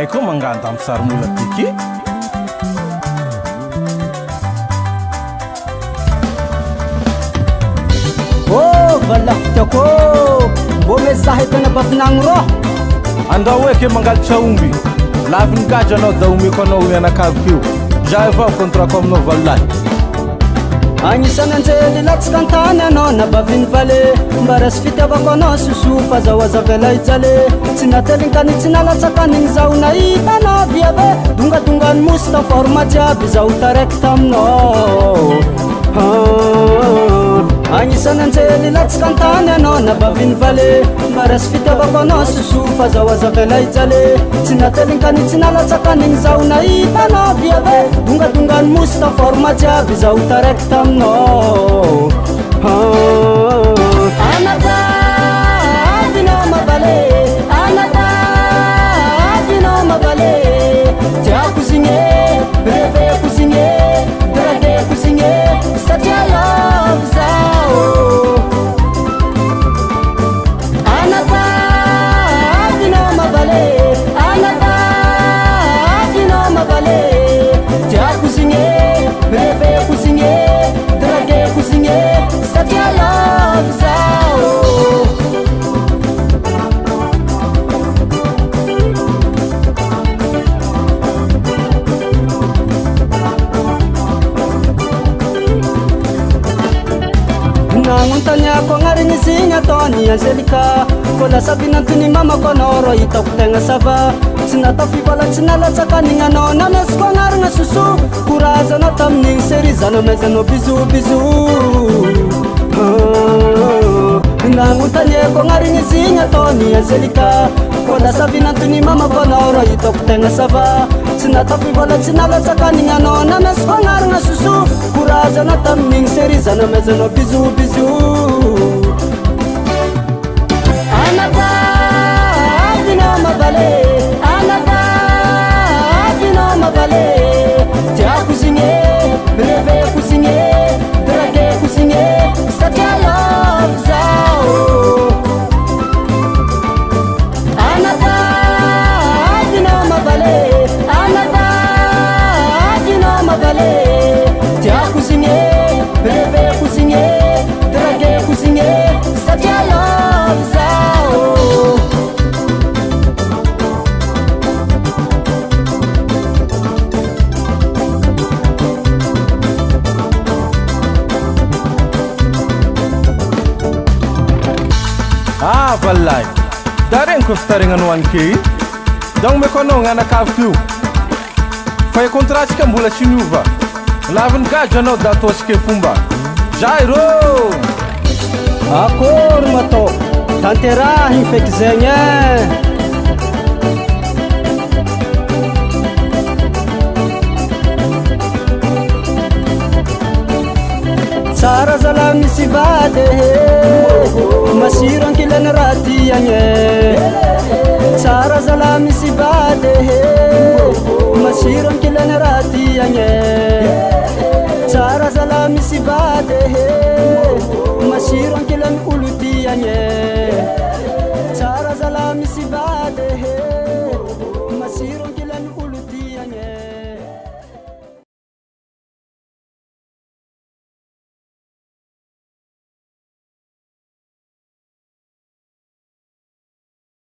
Haiko manganta am sarmula tiky. Oh, valahitako mbo mezahy tena bavinagno roho. Andao hoe ke mangalatra omby laviny gadra anao da omeko anao mianakaviko io za avao kontrako aminao valahy. Agnisan'ny anjely latsika antany anao na baviny vale mba rasy fitiavako anao soso fa zaho azavela ijale tsy natelinkany tsy nalatsakan'igny zaho nahita anao viave dongadongany mosy ta forma jiaby zaho taraiky taminao. Agnisan'ny anjely latsika antany anao na baviny vale mba rasy fitiavako anao soso fa zaho azavela ijale tsy natelinkany tsy nalatsakan'igny zaho nahita anao viave dongadongany mosy ta forma jiaby zaho taraiky taminao. Anatavinao mavale, anatavinao mavale, tiako zigny reveko zigny drageko zigny satria love zao. Anatavinao mavale, anatavinao mavale, tiako zigny reveko zigny drageko zigny satria love zao. Nagnotaniako agnarigny zigny ataony Angelika ko lasa vinantony mamako anao ro hitako tegna sava tsy natao fivola tsy nalatsakan'igny anao namesiko agnarigna soso courage anao tamin'igny série zanamezanao bisou bisou. Nagnotaniako agnarigny zigny ataony Angelika ko lasa vinantony mamako anao ro hitako tegna sava tsy natao fivola tsy nalatsakan'igny anao namesiko agnarigna soso courage anao tamin'igny série zanamezanao bisou bisou. Anatavinao mavale, anatavinao mavale, tiako zigny reveko zigny drageko zigny satria love zao. Anatavinao mavale, anatavinao mavale, tiako zigny reveko zigny drageko zigny satria love zao. Ah valahy da regniko fitarignanao anke da omeko anao gn'anakaviko io fa e contratsika mbola tsy niova laviny gadra anao da ataosika fomba zay rô. Akory matao tanterahiny feky zegny e. Tsara zala misy vady masiro ankilany raha tiagny e. Tsara zala misy vady masiro ankilany raha tiagny e. Tsara zala misy vady masiro ankilany olo tiagny e.